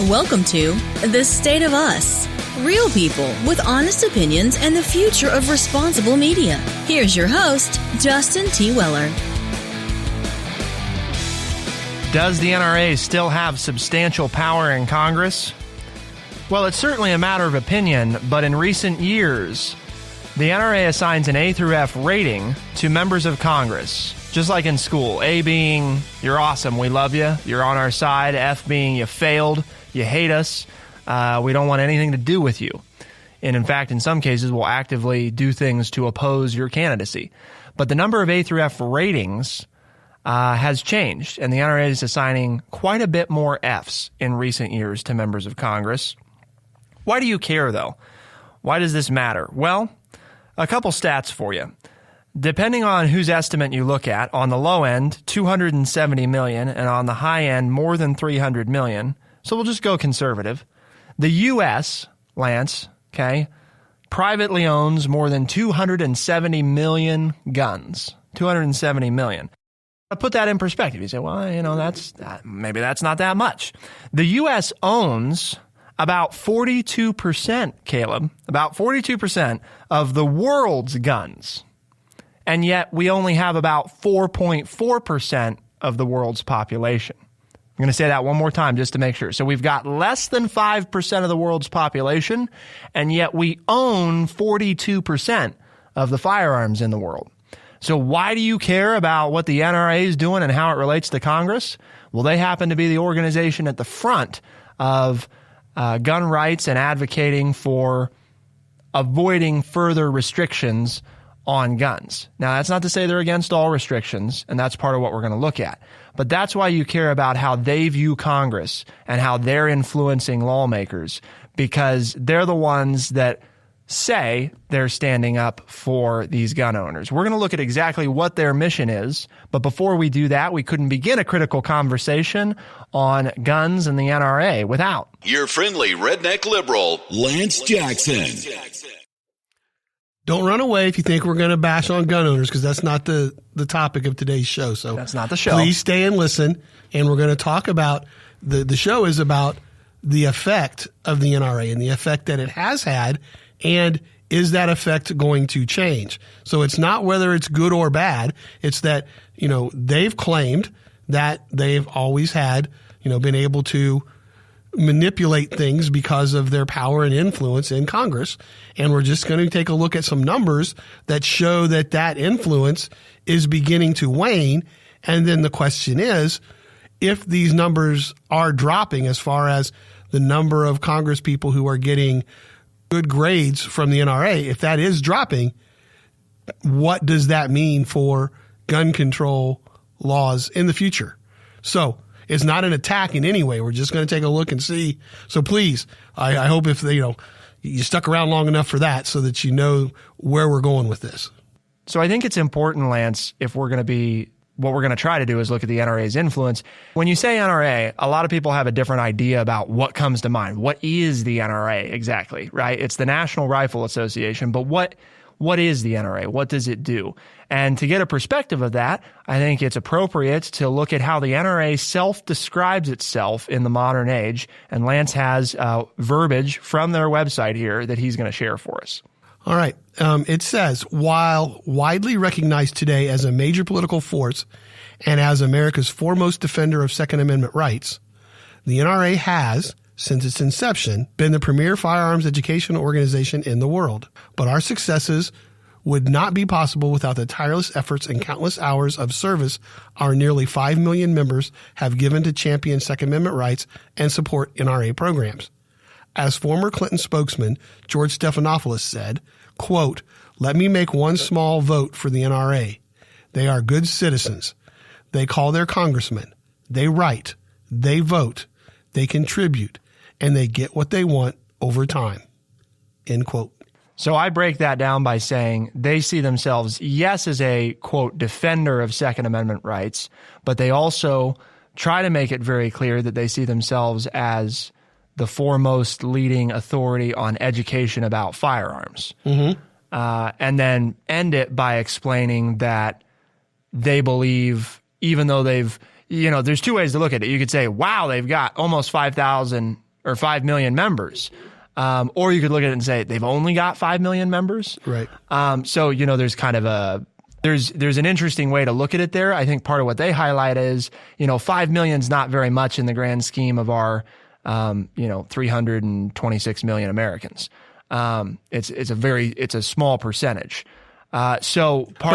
Welcome to The State of Us. Real people with honest opinions and the future of responsible media. Here's your host, Justin T. Weller. Does the NRA still have substantial power in Congress? Well, it's certainly a matter of opinion, but in recent years, the NRA assigns an A through F rating to members of Congress, just like in school. A being, you're awesome, we love you, you're on our side. F being, you failed, you hate us, we don't want anything to do with you. And in fact, in some cases, we'll actively do things to oppose your candidacy. But the number of A through F ratings has changed, and the NRA is assigning quite a bit more Fs in recent years to members of Congress. Why do you care, though? Why does this matter? Well, a couple stats for you. Depending on whose estimate you look at, on the low end, 270 million, and on the high end, more than 300 million. So we'll just go conservative. The U.S., Lance, okay, privately owns more than 270 million guns. 270 million. To put that in perspective, you say, well, maybe that's not that much. The U.S. owns about 42%, Caleb, about 42% of the world's guns. And yet we only have about 4.4% of the world's population. I'm going to say that one more time just to make sure. So we've got less than 5% of the world's population, and yet we own 42% of the firearms in the world. So why do you care about what the NRA is doing and how it relates to Congress? Well, they happen to be the organization at the front of gun rights and advocating for avoiding further restrictions on guns. Now, that's not to say they're against all restrictions, and that's part of what we're going to look at. But that's why you care about how they view Congress and how they're influencing lawmakers, because they're the ones that say they're standing up for these gun owners. We're going to look at exactly what their mission is, but before we do that, we couldn't begin a critical conversation on guns and the NRA without your friendly redneck liberal, Lance Jackson. Don't run away if you think we're going to bash on gun owners, because that's not the topic of today's show. So that's not the show. Please stay and listen, and we're going to talk about the show is about the effect of the NRA and the effect that it has had. And is that effect going to change? So it's not whether it's good or bad. It's that, they've claimed that they've always had, been able to manipulate things because of their power and influence in Congress. And we're just going to take a look at some numbers that show that influence is beginning to wane. And then the question is, if these numbers are dropping as far as the number of Congress people who are getting good grades from the NRA, if that is dropping, what does that mean for gun control laws in the future? So it's not an attack in any way. We're just going to take a look and see. So please, I hope if you stuck around long enough for that so that you know where we're going with this. So I think it's important, Lance, if we're going to what we're going to try to do is look at the NRA's influence. When you say NRA, a lot of people have a different idea about what comes to mind. What is the NRA exactly, right? It's the National Rifle Association, but what is the NRA? What does it do? And to get a perspective of that, I think it's appropriate to look at how the NRA self-describes itself in the modern age. And Lance has verbiage from their website here that he's going to share for us. All right. It says, while widely recognized today as a major political force and as America's foremost defender of Second Amendment rights, the NRA has, since its inception, been the premier firearms educational organization in the world. But our successes would not be possible without the tireless efforts and countless hours of service our nearly 5 million members have given to champion Second Amendment rights and support NRA programs. As former Clinton spokesman George Stephanopoulos said, quote, "Let me make one small vote for the NRA. They are good citizens. They call their congressmen. They write. They vote. They contribute. And they get what they want over time." End quote. So I break that down by saying they see themselves, yes, as a, quote, defender of Second Amendment rights, but they also try to make it very clear that they see themselves as the foremost leading authority on education about firearms. Mm-hmm. And then end it by explaining that they believe, even though they've, there's two ways to look at it. You could say, wow, they've got almost 5,000 or 5 million members. Or you could look at it and say they've only got 5 million members. Right. So, there's kind of there's an interesting way to look at it there. I think part of what they highlight is, 5 million is not very much in the grand scheme of our, 326 million Americans. It's a small percentage. But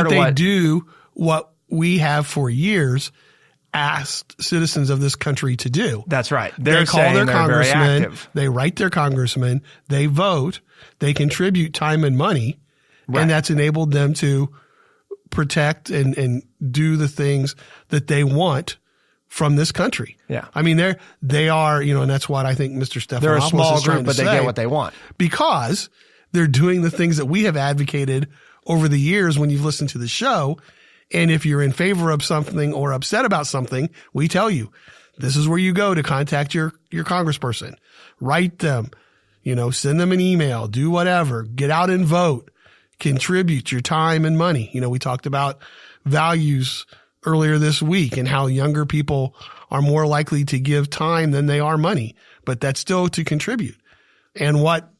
they do what we have for years asked citizens of this country to do. That's right. They call their congressman, they write their congressman, they vote, they contribute time and money, right. And that's enabled them to protect and do the things that they want from this country. Yeah. I mean, they are, and that's what I think Mr. Stephanopoulos they're a small group, but they get what they want. Because they're doing the things that we have advocated over the years when you've listened to the show. And if you're in favor of something or upset about something, we tell you, this is where you go to contact your congressperson. Write them, send them an email, do whatever, get out and vote, contribute your time and money. We talked about values earlier this week and how younger people are more likely to give time than they are money, but that's still to contribute. And what,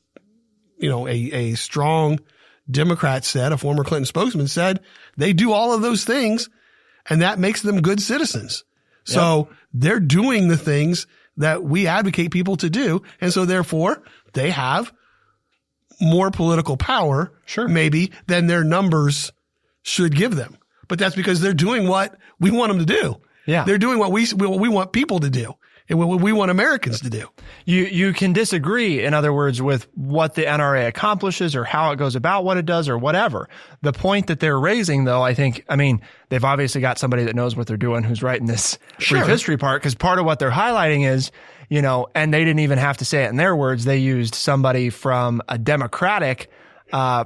a strong Democrat said, a former Clinton spokesman said, they do all of those things and that makes them good citizens. Yep. So they're doing the things that we advocate people to do. And so therefore they have more political power, sure, maybe, than their numbers should give them. But that's because they're doing what we want them to do. Yeah. They're doing what we want people to do and what we want Americans to do. You can disagree, in other words, with what the NRA accomplishes or how it goes about what it does or whatever. The point that they're raising, though, they've obviously got somebody that knows what they're doing who's writing this brief history part, because part of what they're highlighting is, and they didn't even have to say it in their words. They used somebody from a Democratic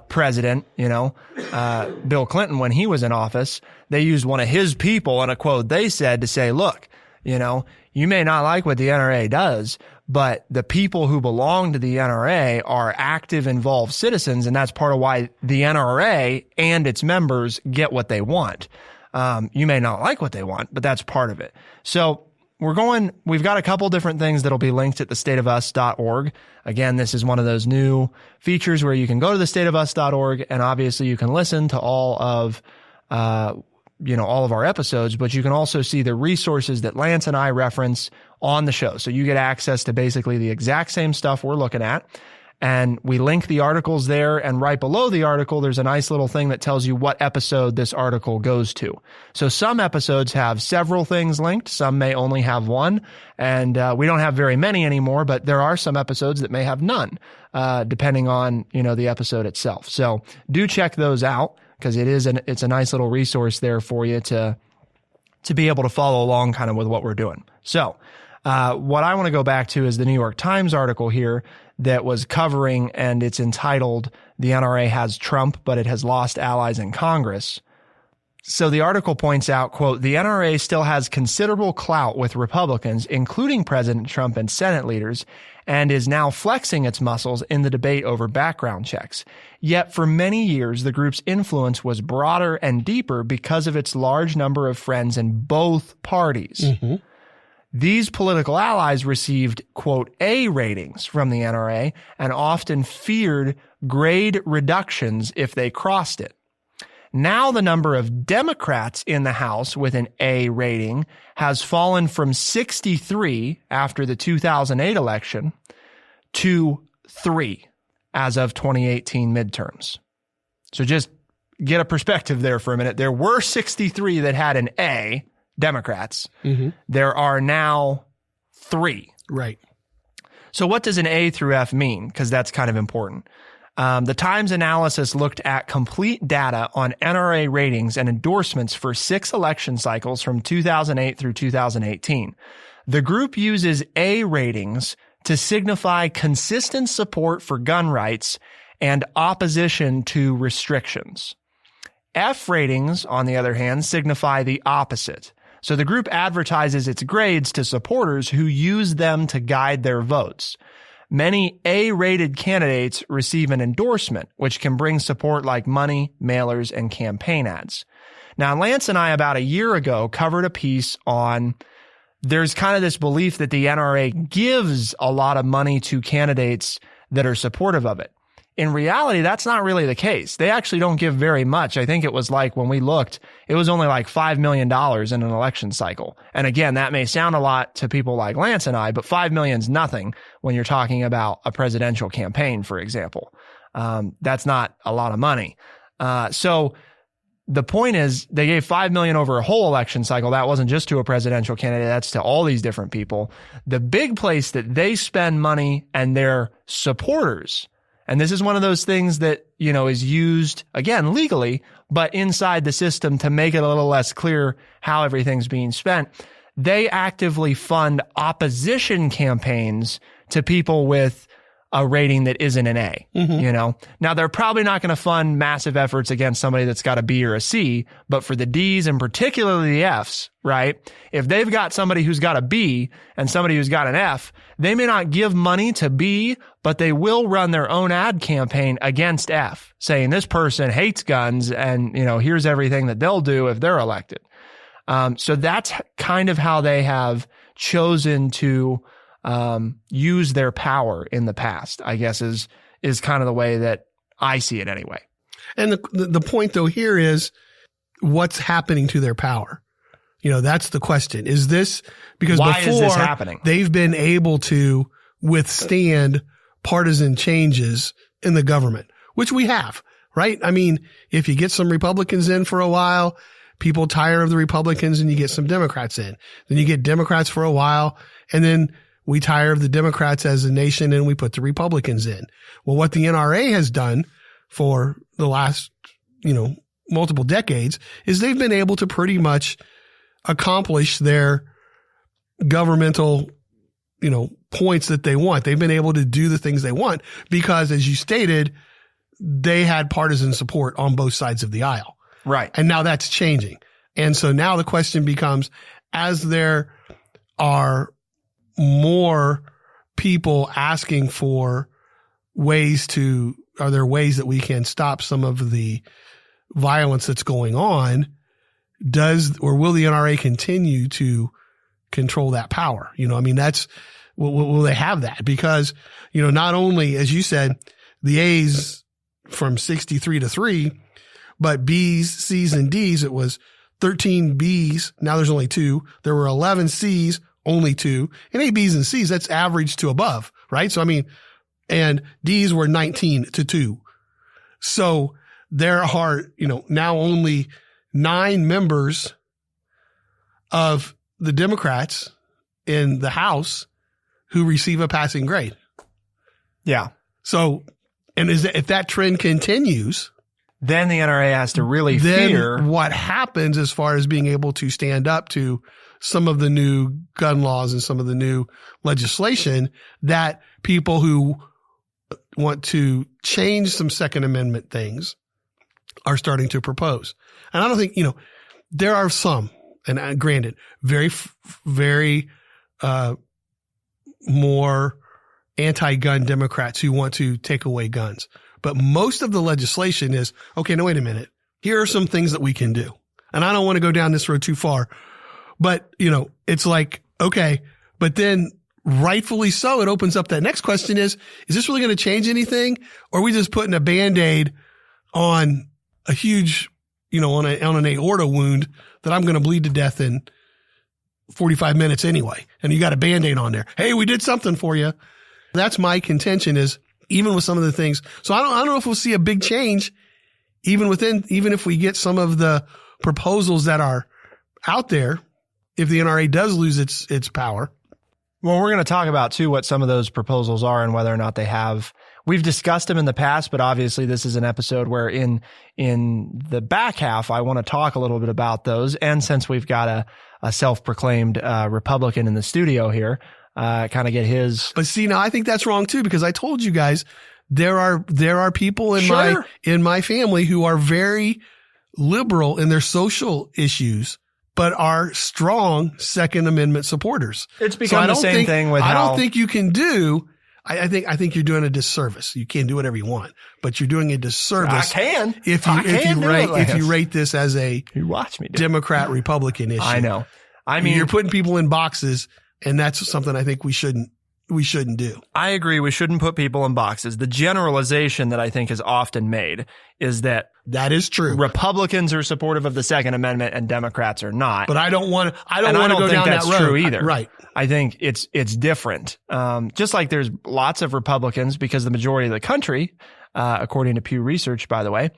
president, Bill Clinton, when he was in office. They used one of his people in a quote they said to say, look, you may not like what the NRA does, but the people who belong to the NRA are active, involved citizens, and that's part of why the NRA and its members get what they want. You may not like what they want, but that's part of it. So we've got a couple different things that'll be linked at thestateofus.org. Again, this is one of those new features where you can go to thestateofus.org, and obviously you can listen to all of our episodes, but you can also see the resources that Lance and I reference on the show. So you get access to basically the exact same stuff we're looking at. And we link the articles there, and right below the article, there's a nice little thing that tells you what episode this article goes to. So some episodes have several things linked. Some may only have one, and we don't have very many anymore, but there are some episodes that may have none, depending on, the episode itself. So do check those out, because it's a nice little resource there for you to be able to follow along kind of with what we're doing. So what I want to go back to is the New York Times article here that was covering, and it's entitled, "The NRA Has Trump, but It Has Lost Allies in Congress." So the article points out, quote, "The NRA still has considerable clout with Republicans, including President Trump and Senate leaders, and is now flexing its muscles in the debate over background checks. Yet for many years, the group's influence was broader and deeper because of its large number of friends in both parties." Mm-hmm. These political allies received, quote, A ratings from the NRA and often feared grade reductions if they crossed it. Now the number of Democrats in the House with an A rating has fallen from 63 after the 2008 election to 3 as of 2018 midterms. So just get a perspective there for a minute. There were 63 that had an A, Democrats. Mm-hmm. There are now 3. Right. So what does an A through F mean? Because that's kind of important. The Times analysis looked at complete data on NRA ratings and endorsements for 6 election cycles from 2008 through 2018. The group uses A ratings to signify consistent support for gun rights and opposition to restrictions. F ratings, on the other hand, signify the opposite. So the group advertises its grades to supporters who use them to guide their votes. Many A-rated candidates receive an endorsement, which can bring support like money, mailers, and campaign ads. Now, Lance and I, about a year ago, covered a piece on there's kind of this belief that the NRA gives a lot of money to candidates that are supportive of it. In reality, that's not really the case. They actually don't give very much. I think it was like, when we looked, it was only like $5 million in an election cycle. And again, that may sound a lot to people like Lance and I, but $5 million is nothing when you're talking about a presidential campaign, for example. That's not a lot of money. So the point is, they gave $5 million over a whole election cycle. That wasn't just to a presidential candidate. That's to all these different people. The big place that they spend money and their supporters, and this is one of those things that, is used, again, legally, but inside the system to make it a little less clear how everything's being spent. They actively fund opposition campaigns to people with a rating that isn't an A, Now, they're probably not going to fund massive efforts against somebody that's got a B or a C, but for the Ds and particularly the Fs, right? If they've got somebody who's got a B and somebody who's got an F, they may not give money to B, but they will run their own ad campaign against F, saying this person hates guns and, here's everything that they'll do if they're elected. So that's kind of how they have chosen to use their power in the past, I guess is kind of the way that I see it anyway. And the point though here is what's happening to their power. That's the question. Is this because why before is this happening? They've been able to withstand partisan changes in the government, which we have, right? I mean, if you get some Republicans in for a while, people tire of the Republicans and you get some Democrats in. Then you get Democrats for a while, and then we tire of the Democrats as a nation and we put the Republicans in. Well, what the NRA has done for the last, multiple decades is they've been able to pretty much accomplish their governmental, points that they want. They've been able to do the things they want because, as you stated, they had partisan support on both sides of the aisle. Right. And now that's changing. And so now the question becomes, as there are more people asking for are there ways that we can stop some of the violence that's going on? Will the NRA continue to control that power? Will they have that? Because, not only, as you said, the A's from 63 to 3, but B's, C's, and D's, it was 13 B's. Now there's only 2. There were 11 C's, only 2. And A, B's, and C's, that's average to above, right? So, and D's were 19 to 2. So there are, now only 9 members of the Democrats in the House who receive a passing grade. Yeah. So, and if that trend continues, then the NRA has to really fear what happens as far as being able to stand up to some of the new gun laws and some of the new legislation that people who want to change some Second Amendment things are starting to propose. And I don't think, there are some, and granted, very, very, more anti-gun Democrats who want to take away guns. But most of the legislation is, okay, no, wait a minute. Here are some things that we can do. And I don't want to go down this road too far, but it's like, okay, but then rightfully so, it opens up that next question is this really going to change anything? Or are we just putting a Band-Aid on a huge, on an aorta wound that I'm going to bleed to death in 45 minutes anyway? And you got a Band-Aid on there. Hey, we did something for you. That's my contention is even with some of the things. So I don't know if we'll see a big change even if we get some of the proposals that are out there, if the NRA does lose its power. Well, we're going to talk about too what some of those proposals are and whether or not they have. We've discussed them in the past, but obviously this is an episode where in the back half, I want to talk a little bit about those. And since we've got a self-proclaimed Republican in the studio here, kind of get his. But see, now I think that's wrong too, because I told you guys there are people in my family who are very liberal in their social issues, but are strong Second Amendment supporters. It's become the same thing with I don't think you can do. I think you're doing a disservice. You can do whatever you want, but you're doing a disservice. I can. If you rate this as a you watch me Democrat Republican issue. I know. I mean, you're putting people in boxes, and that's something I think we shouldn't do. I agree. We shouldn't put people in boxes. The generalization that I think is often made is that is true. Republicans are supportive of the Second Amendment and Democrats are not. But I don't want to go down think that road. that's true either. Right. I think it's different. Just like there's lots of Republicans, because the majority of the country, according to Pew Research, by the way,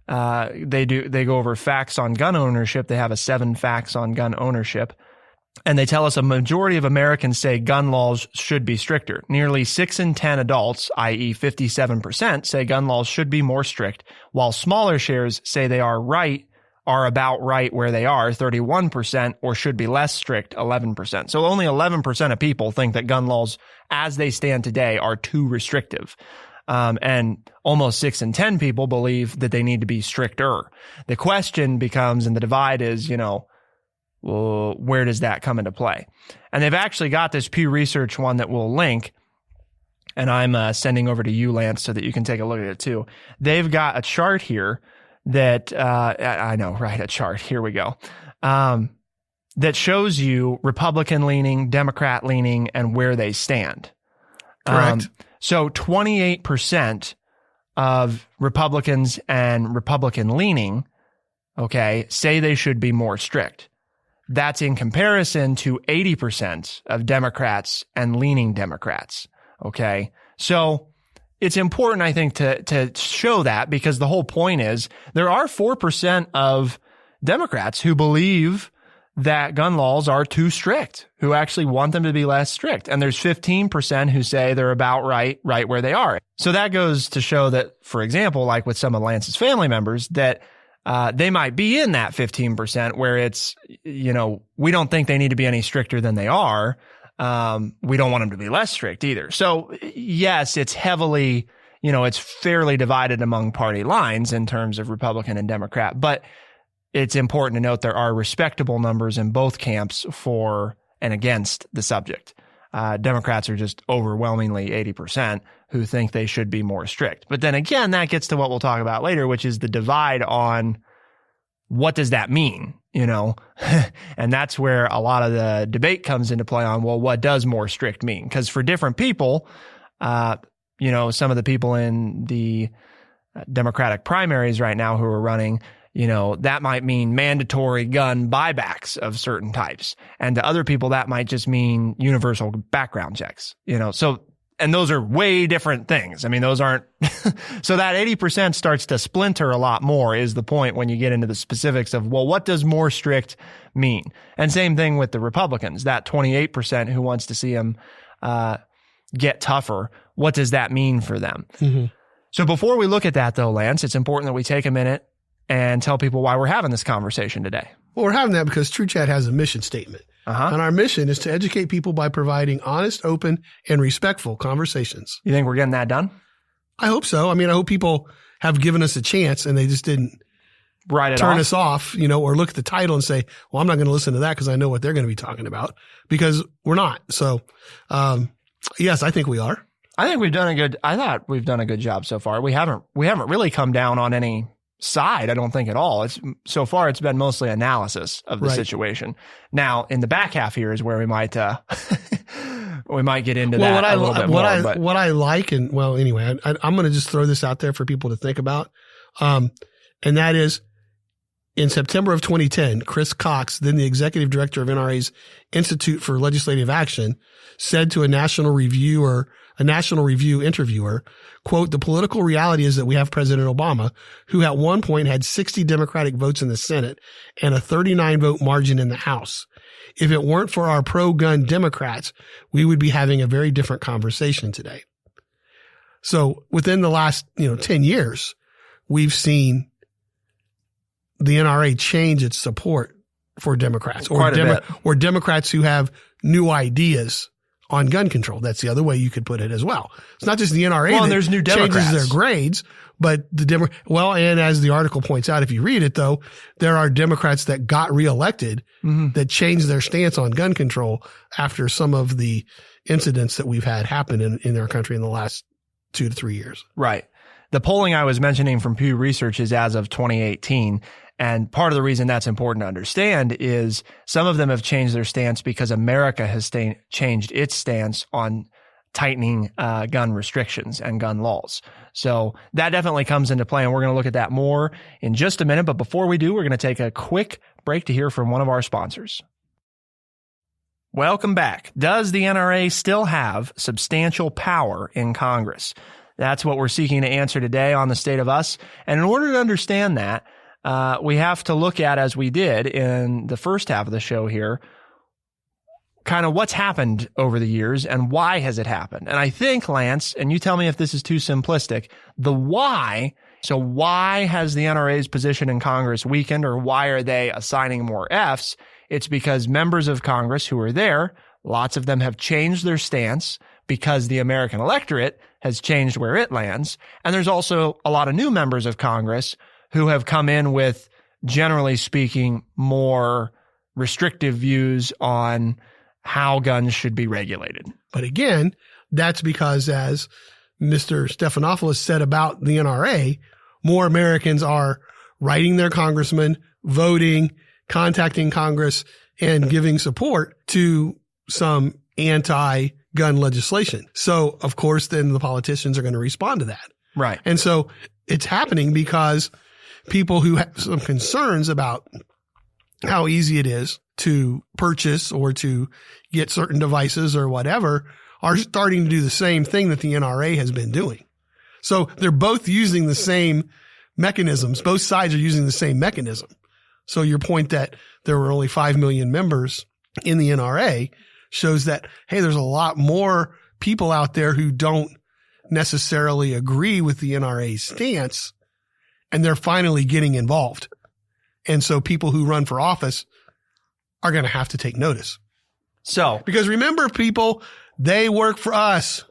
they go over facts on gun ownership. They have a 7 facts on gun ownership. And they tell us a majority of Americans say gun laws should be stricter. Nearly 6 in 10 adults, i.e. 57%, say gun laws should be more strict, while smaller shares say they are about right where they are, 31%, or should be less strict, 11%. So only 11% of people think that gun laws as they stand today are too restrictive. And almost 6 in 10 people believe that they need to be stricter. The question becomes, and the divide is, well, where does that come into play? And they've actually got this Pew Research one that we'll link, and I'm sending over to you, Lance, so that you can take a look at it too. They've got a chart here that, I know, right, a chart, here we go, that shows you Republican leaning, Democrat leaning, and where they stand. Correct. So 28% of Republicans and Republican leaning, say they should be more strict. That's in comparison to 80% of Democrats and leaning Democrats. Okay. So it's important, I think, to show that, because the whole point is there are 4% of Democrats who believe that gun laws are too strict, who actually want them to be less strict. And there's 15% who say they're about right where they are. So that goes to show that, for example, like with some of Lance's family members, that they might be in that 15% where it's, we don't think they need to be any stricter than they are. We don't want them to be less strict either. So yes, it's heavily, it's fairly divided among party lines in terms of Republican and Democrat, but it's important to note there are respectable numbers in both camps for and against the subject. Democrats are just overwhelmingly 80% who think they should be more strict. But then again, that gets to what we'll talk about later, which is the divide on what does that mean, and that's where a lot of the debate comes into play on, well, what does more strict mean? Because for different people, some of the people in the Democratic primaries right now who are running, that might mean mandatory gun buybacks of certain types. And to other people, that might just mean universal background checks, and those are way different things. I mean, those aren't, so that 80% starts to splinter a lot more is the point when you get into the specifics of, well, what does more strict mean? And same thing with the Republicans, that 28% who wants to see them get tougher. What does that mean for them? Mm-hmm. So before we look at that though, Lance, it's important that we take a minute and tell people why we're having this conversation today. Well, we're having that because TrueChat has a mission statement. And our mission is to educate people by providing honest, open, and respectful conversations. You think we're getting that done? I hope so. I mean, I hope people have given us a chance and they just didn't turn us off, or look at the title and say, well, I'm not going to listen to that because I know what they're going to be talking about, because we're not. So, yes, I think we are. I thought we've done a good job so far. We haven't really come down on any side, I don't think at all. So far it's been mostly analysis of the situation. Now, in the back half here is where we might we might get into that a little bit more. What I like, and well, anyway, I'm going to just throw this out there for people to think about, and that is, in September of 2010, Chris Cox, then the executive director of NRA's Institute for Legislative Action, said to a National Review interviewer, quote, "The political reality is that we have President Obama, who at one point had 60 Democratic votes in the Senate and a 39 vote margin in the House. If it weren't for our pro-gun Democrats, we would be having a very different conversation today." So within the last, 10 years, we've seen the NRA change its support for Democrats or Democrats who have new ideas on gun control. That's the other way you could put it as well. It's not just the NRA that there's new Democrats. Changes their grades, but and as the article points out, if you read it though, there are Democrats that got reelected that changed their stance on gun control after some of the incidents that we've had happen in our country in the last 2 to 3 years. Right. The polling I was mentioning from Pew Research is as of 2018. And part of the reason that's important to understand is some of them have changed their stance because America has changed its stance on tightening gun restrictions and gun laws. So that definitely comes into play, and we're going to look at that more in just a minute. But before we do, we're going to take a quick break to hear from one of our sponsors. Welcome back. Does the NRA still have substantial power in Congress? That's what we're seeking to answer today on The State of Us. And in order to understand that, we have to look at, as we did in the first half of the show here, kind of what's happened over the years and why has it happened. And I think, Lance, and you tell me if this is too simplistic, the why. So why has the NRA's position in Congress weakened, or why are they assigning more Fs? It's because members of Congress who are there, lots of them have changed their stance because the American electorate has changed where it lands. And there's also a lot of new members of Congress who have come in with, generally speaking, more restrictive views on how guns should be regulated. But again, that's because, as Mr. Stephanopoulos said about the NRA, more Americans are writing their congressman, voting, contacting Congress, and giving support to some anti-gun legislation. So, of course, then the politicians are going to respond to that. Right. And so it's happening because people who have some concerns about how easy it is to purchase or to get certain devices or whatever are starting to do the same thing that the NRA has been doing. So they're both using the same mechanisms. Both sides are using the same mechanism. So your point that there were only 5 million members in the NRA shows that, hey, there's a lot more people out there who don't necessarily agree with the NRA's stance, and they're finally getting involved. And so people who run for office are going to have to take notice. So, because remember, people, they work for us.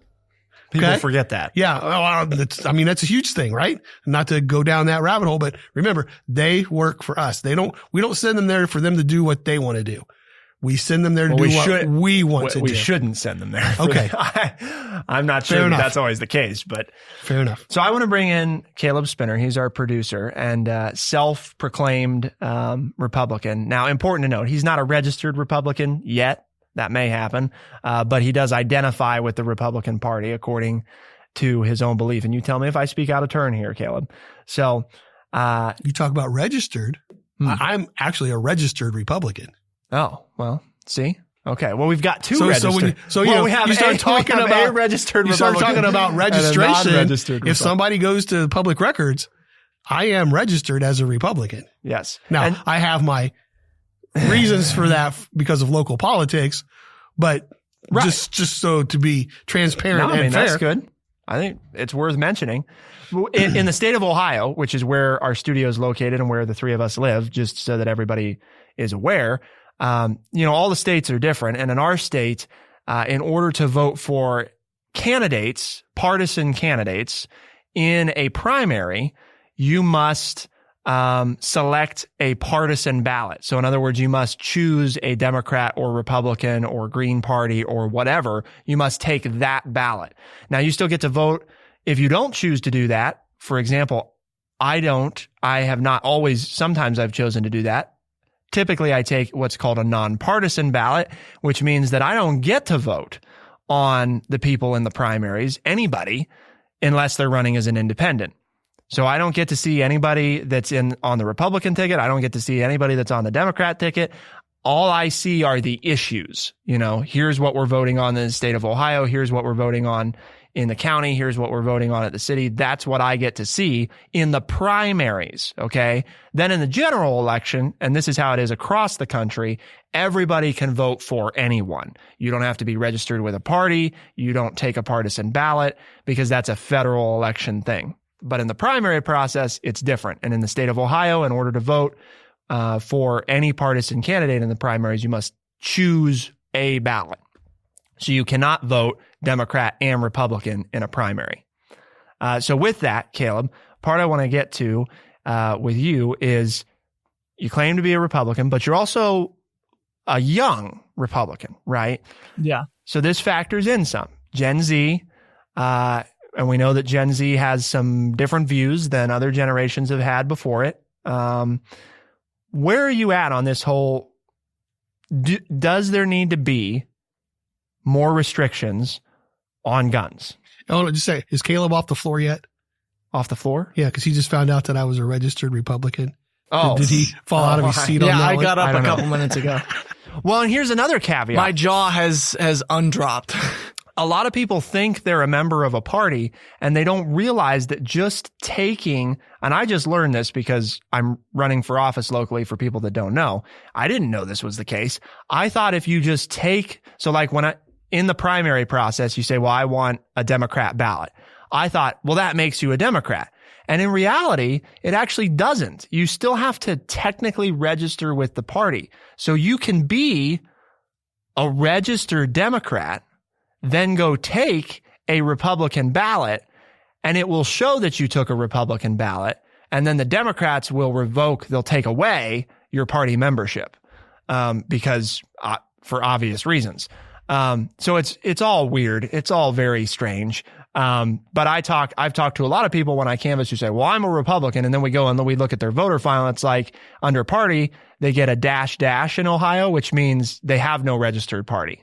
People forget that. Yeah. Well, that's a huge thing, right? Not to go down that rabbit hole, but remember, they work for us. We don't send them there for them to do what they want to do. We send them there to do what we want to do. We shouldn't send them there. Okay. I'm not sure that's always the case, but fair enough. So I want to bring in Caleb Spinner. He's our producer and self-proclaimed Republican. Now, important to note, he's not a registered Republican yet. That may happen, but he does identify with the Republican Party according to his own belief. And you tell me if I speak out of turn here, Caleb. So you talk about registered. I'm actually a registered Republican. Oh, well, see? Okay. Well, we've got two registered. You start talking about registration. If somebody goes to public records, I am registered as a Republican. Yes. Now, I have my reasons for that because of local politics, but just so to be transparent and fair. That's good. I think it's worth mentioning. In the state of Ohio, which is where our studio is located and where the three of us live, just so that everybody is aware, all the states are different. And in our state, in order to vote for candidates, partisan candidates in a primary, you must select a partisan ballot. So in other words, you must choose a Democrat or Republican or Green Party or whatever. You must take that ballot. Now, you still get to vote if you don't choose to do that. For example, I have not always, sometimes I've chosen to do that. Typically, I take what's called a nonpartisan ballot, which means that I don't get to vote on the people in the primaries, anybody, unless they're running as an independent. So I don't get to see anybody that's on the Republican ticket. I don't get to see anybody that's on the Democrat ticket. All I see are the issues. Here's what we're voting on in the state of Ohio. Here's what we're voting on in the county. Here's what we're voting on at the city. That's what I get to see in the primaries. Okay. Then in the general election, and this is how it is across the country, everybody can vote for anyone. You don't have to be registered with a party. You don't take a partisan ballot because that's a federal election thing. But in the primary process, it's different. And in the state of Ohio, in order to vote for any partisan candidate in the primaries, you must choose a ballot. So you cannot vote Democrat and Republican in a primary. So with that, Caleb, part I want to get to with you is you claim to be a Republican, but you're also a young Republican, right? Yeah. So this factors in some. Gen Z, and we know that Gen Z has some different views than other generations have had before it. Where are you at on this whole, does there need to be more restrictions on guns? Oh, just say, is Caleb off the floor yet? Off the floor? Yeah, because he just found out that I was a registered Republican. Oh. Did he fall out of his seat on that I one? got up a couple minutes ago. Well, and here's another caveat. My jaw has undropped. A lot of people think they're a member of a party and they don't realize that just taking, and I just learned this because I'm running for office locally for people that don't know. I didn't know this was the case. I thought if you just take, so like in the primary process, you say, well, I want a Democrat ballot. I thought, well, that makes you a Democrat. And in reality, it actually doesn't. You still have to technically register with the party. So you can be a registered Democrat, then go take a Republican ballot, and it will show that you took a Republican ballot. And then the Democrats will they'll take away your party membership because for obvious reasons. So it's all weird. It's all very strange. But I've talked to a lot of people when I canvass who say, well, I'm a Republican. And then we go and we look at their voter file. And it's like under party, they get a dash in Ohio, which means they have no registered party.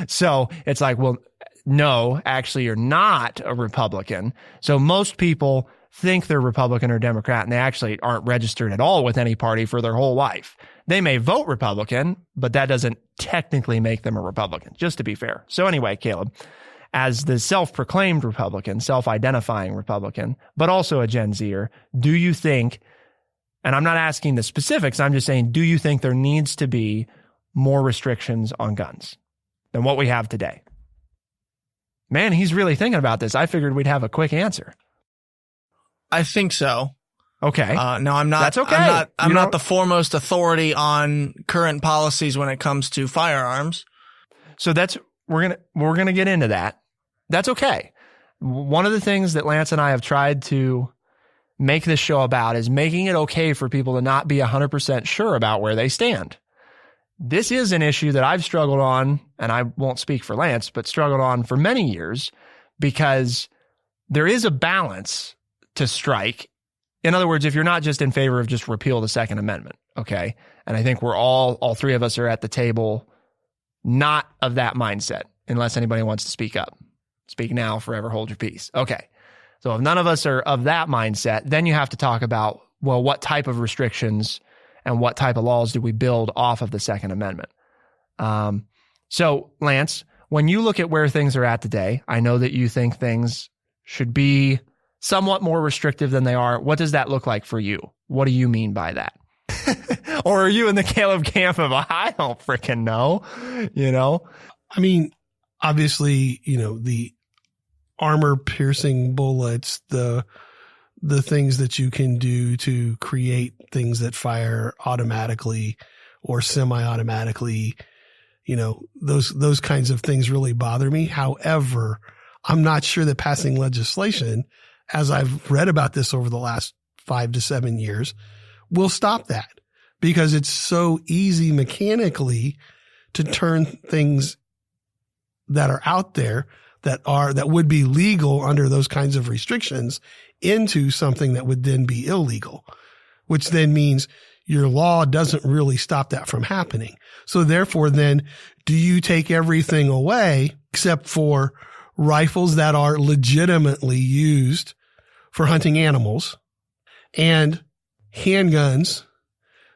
So it's like, well, no, actually you're not a Republican. So most people think they're Republican or Democrat and they actually aren't registered at all with any party for their whole life. They may vote Republican, but that doesn't technically make them a Republican, just to be fair. So anyway, Caleb, as the self-proclaimed Republican, self-identifying Republican, but also a Gen Zer, do you think, and I'm not asking the specifics, I'm just saying, do you think there needs to be more restrictions on guns than what we have today? Man, he's really thinking about this. I figured we'd have a quick answer. I think so. Okay. No, I'm not. That's okay. I'm not the foremost authority on current policies when it comes to firearms. So we're gonna get into that. That's okay. One of the things that Lance and I have tried to make this show about is making it okay for people to not be 100% sure about where they stand. This is an issue that I've struggled on, and I won't speak for Lance, but struggled on for many years because there is a balance to strike. In other words, if you're not just in favor of just repeal the Second Amendment, okay? And I think we're all three of us are at the table not of that mindset, unless anybody wants to speak up. Speak now, forever hold your peace. Okay. So if none of us are of that mindset, then you have to talk about, well, what type of restrictions and what type of laws do we build off of the Second Amendment? So, Lance, when you look at where things are at today, I know that you think things should be somewhat more restrictive than they are. What does that look like for you? What do you mean by that? Or are you in the Caleb camp of, I don't freaking know, you know? I mean, obviously, you know, the armor-piercing bullets, the things that you can do to create things that fire automatically or semi-automatically, you know, those kinds of things really bother me. However, I'm not sure that passing legislation, as I've read about this over the last 5 to 7 years, will stop that because it's so easy mechanically to turn things that are out there that would be legal under those kinds of restrictions into something that would then be illegal, which then means your law doesn't really stop that from happening. So therefore, then do you take everything away except for rifles that are legitimately used for hunting animals and handguns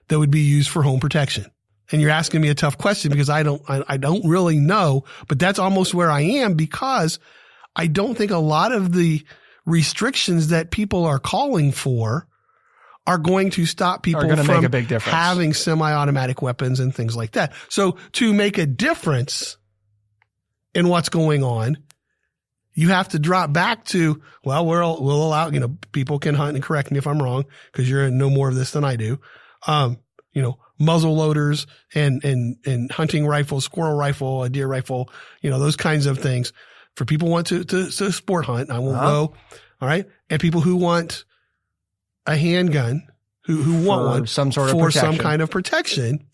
that would be used for home protection? And you're asking me a tough question because I don't really know, but that's almost where I am because I don't think a lot of the restrictions that people are calling for are going to stop people from make a big difference. Having semi-automatic weapons and things like that. So to make a difference in what's going on, you have to drop back to, well, we'll allow, you know, people can hunt, and correct me if I'm wrong because you're in no more of this than I do. You know, muzzle loaders and hunting rifles, squirrel rifle, a deer rifle, you know, those kinds of things for people who want to sport hunt. I won't go. All right. And people who want a handgun, who want one some sort of for protection. some kind of protection,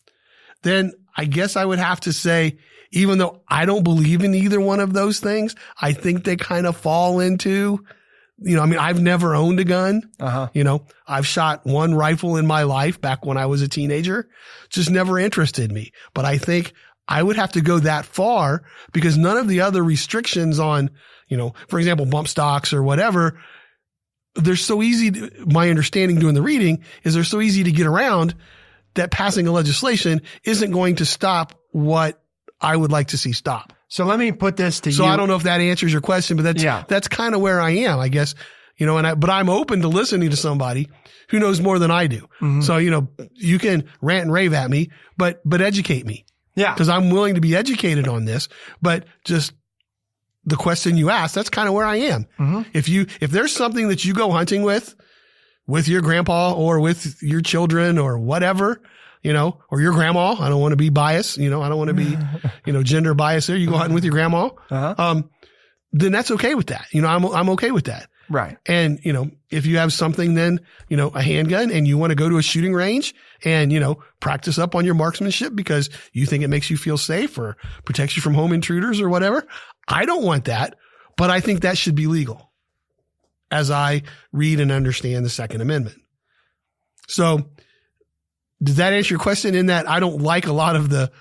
then I guess I would have to say, even though I don't believe in either one of those things, I think they kind of fall into, I've never owned a gun. I've shot one rifle in my life back when I was a teenager. Just never interested me. But I think I would have to go that far because none of the other restrictions on, for example, bump stocks or whatever, they're so easy. My understanding doing the reading is they're so easy to get around that passing a legislation isn't going to stop what I would like to see stop. So let me put this to you. So I don't know if that answers your question, but that's kind of where I am, I guess, but I'm open to listening to somebody who knows more than I do. Mm-hmm. So, you can rant and rave at me, but educate me. Yeah. Cause I'm willing to be educated on this, but just the question you asked, that's kind of where I am. Mm-hmm. If there's something that you go hunting with your grandpa or with your children or whatever, or your grandma, I don't want to be biased, I don't want to be, gender biased there. You go hunting with your grandma. Then that's okay with that. I'm okay with that. Right. And, if you have something then, a handgun and you want to go to a shooting range and, practice up on your marksmanship because you think it makes you feel safe or protects you from home intruders or whatever. I don't want that, but I think that should be legal as I read and understand the Second Amendment. So does that answer your question in that I don't like a lot of the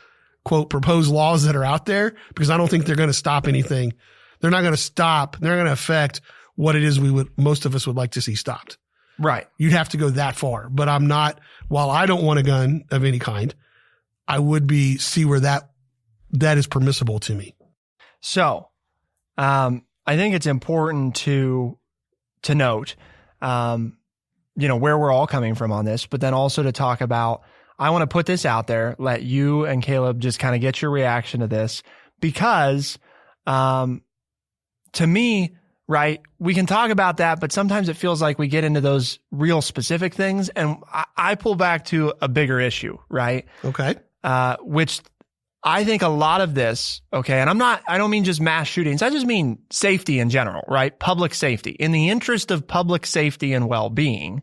quote proposed laws that are out there because I don't think they're going to stop anything. They're not going to stop. They're going to affect what it is most of us would like to see stopped. Right. You'd have to go that far, but I'm not, while I don't want a gun of any kind, I would see where that is permissible to me. So, I think it's important to note, where we're all coming from on this, but then also to talk about, I want to put this out there, let you and Caleb just kind of get your reaction to this because, to me, right, we can talk about that, but sometimes it feels like we get into those real specific things and I pull back to a bigger issue, right? Okay. Which I think a lot of this, okay, and I don't mean just mass shootings. I just mean safety in general, right? Public safety. In the interest of public safety and well-being,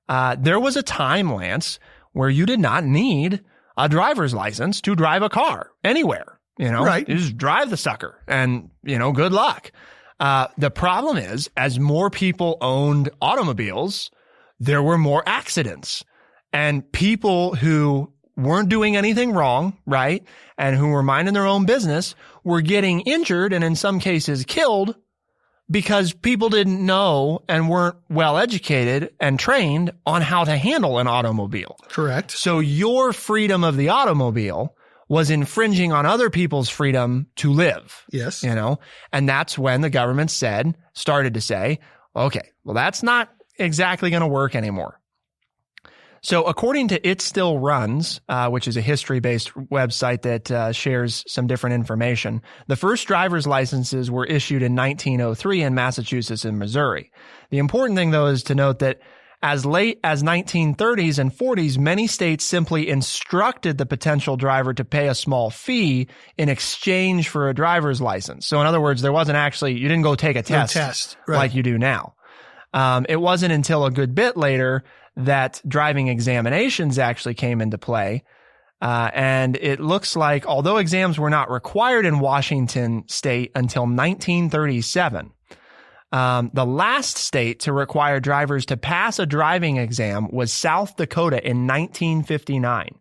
there was a time, Lance, where you did not need a driver's license to drive a car anywhere, Right. You just drive the sucker and, good luck. The problem is, as more people owned automobiles, there were more accidents and people who weren't doing anything wrong, right? And who were minding their own business were getting injured and in some cases killed because people didn't know and weren't well educated and trained on how to handle an automobile. Correct. So your freedom of the automobile was infringing on other people's freedom to live. Yes. And that's when the government started to say, okay, well, that's not exactly going to work anymore. So according to It Still Runs, which is a history-based website that shares some different information, the first driver's licenses were issued in 1903 in Massachusetts and Missouri. The important thing, though, is to note that as late as 1930s and 40s, many states simply instructed the potential driver to pay a small fee in exchange for a driver's license. So in other words, there wasn't actually, you didn't go take a test, right, like you do now. It wasn't until a good bit later that driving examinations actually came into play. And it looks like, although exams were not required in Washington state until 1937, the last state to require drivers to pass a driving exam was South Dakota in 1959.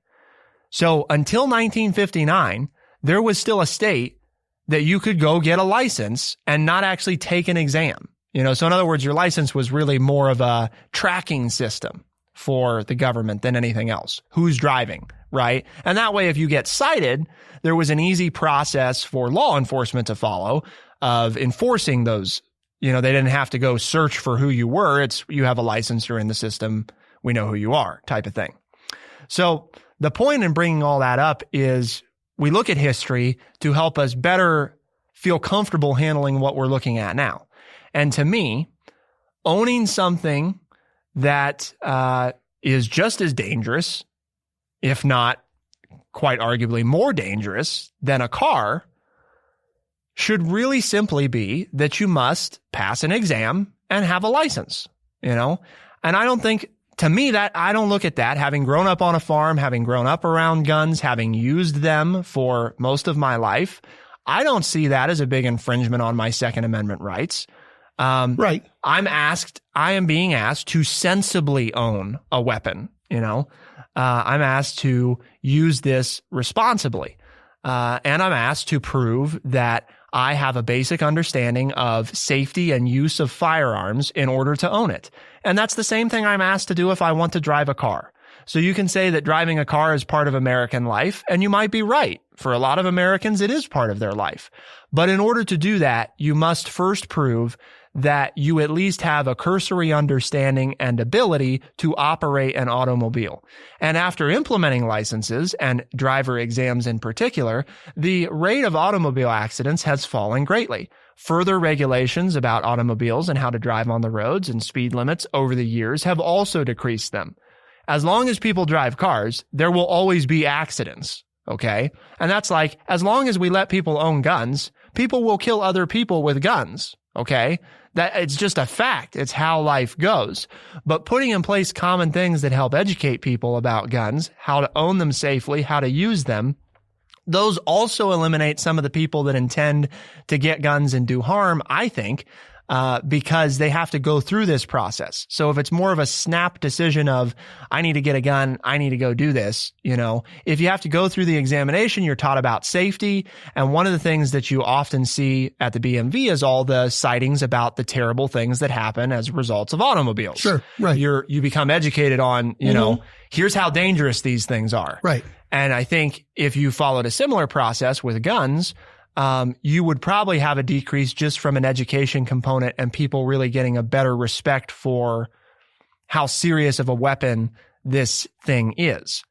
So until 1959, there was still a state that you could go get a license and not actually take an exam. So in other words, your license was really more of a tracking system for the government than anything else. Who's driving, right? And that way, if you get cited, there was an easy process for law enforcement to follow of enforcing those. They didn't have to go search for who you were. It's you have a license, you're in the system, we know who you are type of thing. So the point in bringing all that up is we look at history to help us better feel comfortable handling what we're looking at now. And to me, owning something that is just as dangerous, if not quite arguably more dangerous than a car, should really simply be that you must pass an exam and have a license, And I don't think to me, that I don't look at that, having grown up on a farm, having grown up around guns, having used them for most of my life, I don't see that as a big infringement on my Second Amendment rights. Right. I am being asked to sensibly own a weapon, I'm asked to use this responsibly. And I'm asked to prove that I have a basic understanding of safety and use of firearms in order to own it. And that's the same thing I'm asked to do if I want to drive a car. So you can say that driving a car is part of American life, and you might be right. For a lot of Americans, it is part of their life. But in order to do that, you must first prove that you at least have a cursory understanding and ability to operate an automobile. And after implementing licenses and driver exams in particular, the rate of automobile accidents has fallen greatly. Further regulations about automobiles and how to drive on the roads and speed limits over the years have also decreased them. As long as people drive cars, there will always be accidents. Okay? And that's like, as long as we let people own guns, people will kill other people with guns. Okay? That it's just a fact. It's how life goes. But putting in place common things that help educate people about guns, how to own them safely, how to use them, those also eliminate some of the people that intend to get guns and do harm, I think, because they have to go through this process. So if it's more of a snap decision of, I need to get a gun, I need to go do this, if you have to go through the examination, you're taught about safety. And one of the things that you often see at the BMV is all the sightings about the terrible things that happen as results of automobiles. Sure, right. You become educated on, here's how dangerous these things are. Right. And I think if you followed a similar process with guns, you would probably have a decrease just from an education component and people really getting a better respect for how serious of a weapon this thing is.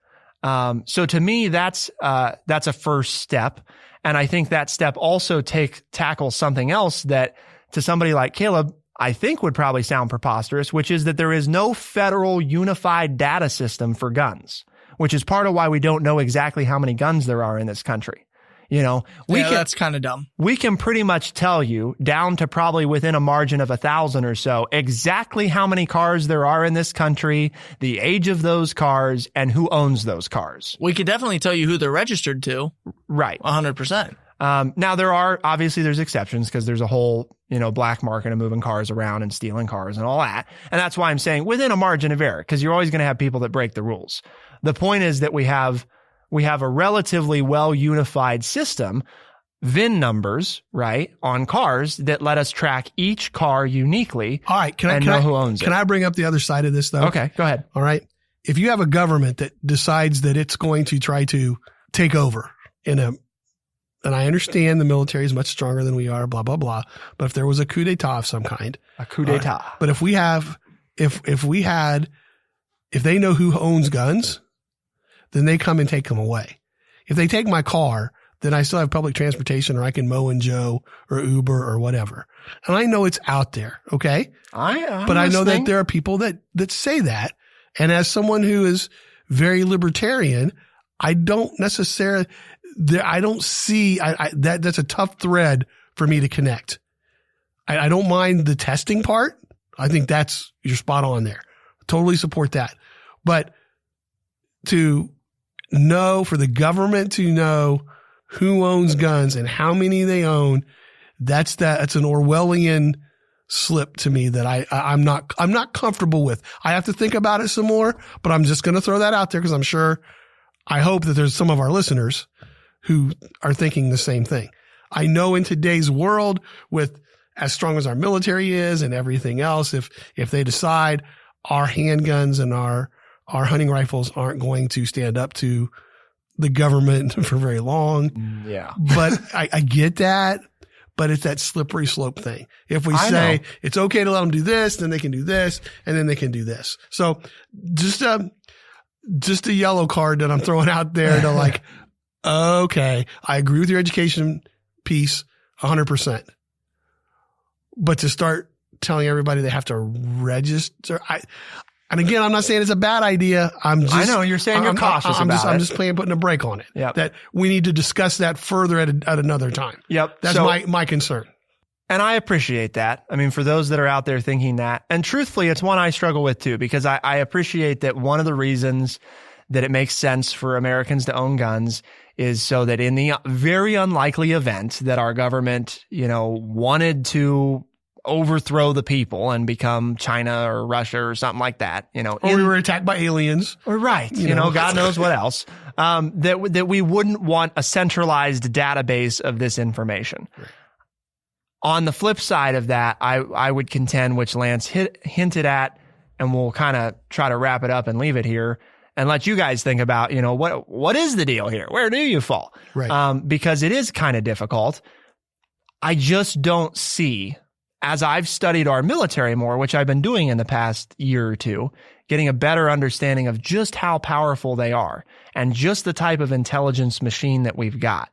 So to me, that's a first step. And I think that step also tackles something else that to somebody like Caleb, I think would probably sound preposterous, which is that there is no federal unified data system for guns, which is part of why we don't know exactly how many guns there are in this country. That's kind of dumb. We can pretty much tell you down to probably within a margin of 1,000 or so exactly how many cars there are in this country, the age of those cars, and who owns those cars. We could definitely tell you who they're registered to. Right. 100%. Now there's exceptions because there's a whole, black market of moving cars around and stealing cars and all that. And that's why I'm saying within a margin of error, because you're always going to have people that break the rules. The point is that we have a relatively well-unified system, VIN numbers, right, on cars that let us track each car uniquely. All right. Know who owns it. Can I bring up the other side of this, though? Okay, go ahead. All right. If you have a government that decides that it's going to try to take over and I understand the military is much stronger than we are, blah, blah, blah. But if there was a coup d'etat of some kind. A coup d'etat. Right, but if they know who owns guns, then they come and take them away. If they take my car, then I still have public transportation or I can mow and Joe or Uber or whatever. And I know it's out there. Okay. But I know that there are people that say that. And as someone who is very libertarian, I don't necessarily, I don't see that's a tough thread for me to connect. I don't mind the testing part. I think you're spot on there. Totally support that. But for the government to know who owns guns and how many they own, that's an Orwellian slip to me that I'm not comfortable with. I have to think about it some more, but I'm just going to throw that out there because I hope that there's some of our listeners who are thinking the same thing. I know in today's world, with as strong as our military is and everything else, if they decide our handguns and our hunting rifles aren't going to stand up to the government for very long. Yeah. But I get that, but it's that slippery slope thing. If we say it's okay to let them do this, then they can do this, and then they can do this. So just a yellow card that I'm throwing out there to like, okay, I agree with your education piece 100%. But to start telling everybody they have to register, and again, I'm not saying it's a bad idea. I know you're saying you're cautious about it. I'm just putting a break on it. Yep. That we need to discuss that further at another time. Yep. That's my concern. And I appreciate that. I mean, for those that are out there thinking that, and truthfully, it's one I struggle with too, because I appreciate that one of the reasons that it makes sense for Americans to own guns is so that in the very unlikely event that our government, wanted to overthrow the people and become China or Russia or something like that, or we were attacked by aliens, or right, God knows what else, that we wouldn't want a centralized database of this information. Right. On the flip side of that, I would contend, which Lance hinted at, and we'll kind of try to wrap it up and leave it here and let you guys think about, what is the deal here? Where do you fall? Right. Because it is kind of difficult. I just don't see, as I've studied our military more, which I've been doing in the past year or two, getting a better understanding of just how powerful they are and just the type of intelligence machine that we've got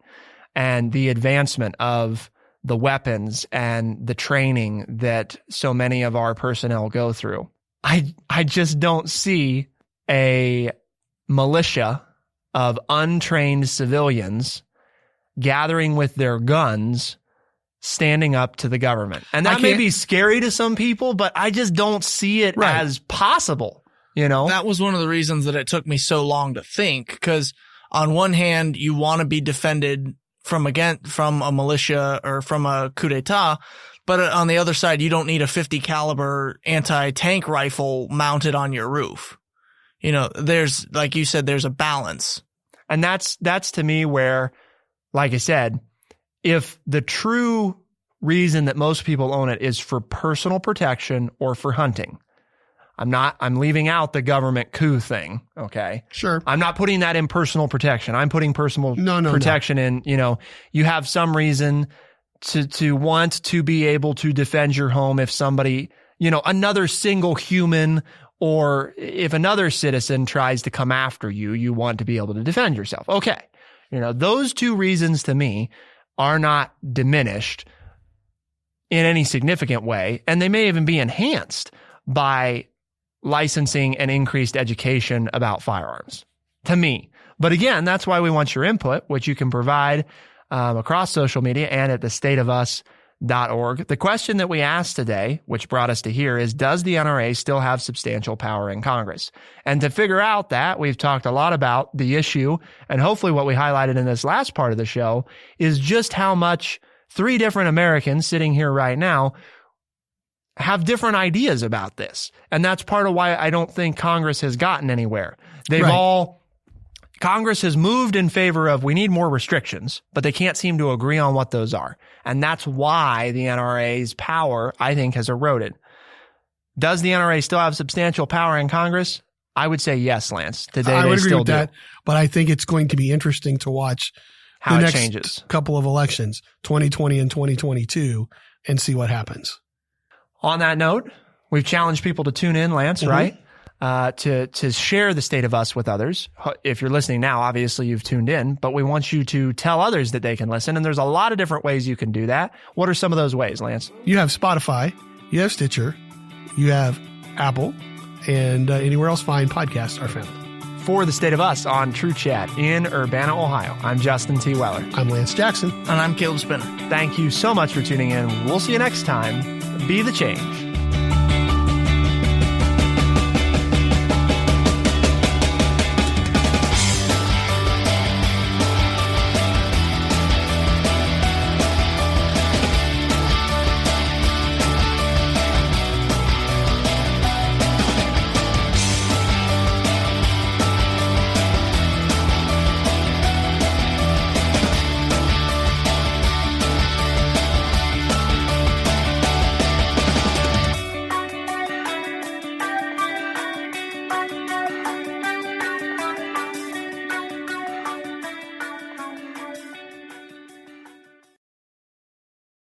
and the advancement of the weapons and the training that so many of our personnel go through. I just don't see a militia of untrained civilians gathering with their guns, standing up to the government. And that may be scary to some people, but I just don't see it as possible, That was one of the reasons that it took me so long to think, because on one hand, you want to be defended from a militia or from a coup d'etat, but on the other side, you don't need a 50 caliber anti-tank rifle mounted on your roof. There's, like you said, there's a balance. And that's to me where, like I said, if the true reason that most people own it is for personal protection or for hunting, I'm leaving out the government coup thing. Okay. Sure. I'm not putting that in personal protection. I'm putting personal protection in, you have some reason to want to be able to defend your home if somebody, another single human, or if another citizen tries to come after you, you want to be able to defend yourself. Okay. Those two reasons to me are not diminished in any significant way. And they may even be enhanced by licensing and increased education about firearms, to me. But again, that's why we want your input, which you can provide across social media and at thestateofus.org. The question that we asked today, which brought us to here, is, does the NRA still have substantial power in Congress? And to figure out that, we've talked a lot about the issue, and hopefully what we highlighted in this last part of the show is just how much 3 different Americans sitting here right now have different ideas about this. And that's part of why I don't think Congress has gotten anywhere. Congress has moved in favor of, we need more restrictions, but they can't seem to agree on what those are. And that's why the NRA's power, I think, has eroded. Does the NRA still have substantial power in Congress? I would say yes, Lance. Today I would they agree still with do. that, but I think it's going to be interesting to watch how the it next changes. Couple of elections, 2020 and 2022, and see what happens. On that note, we've challenged people to tune in, Lance, right? To share the State of Us with others. If you're listening now, obviously you've tuned in, but we want you to tell others that they can listen. And there's a lot of different ways you can do that. What are some of those ways, Lance? You have Spotify, you have Stitcher, you have Apple, and anywhere else fine podcasts are found. For the State of Us on TrueChat in Urbana, Ohio, I'm Justin T. Weller. I'm Lance Jackson. And I'm Caleb Spinner. Thank you so much for tuning in. We'll see you next time. Be the change.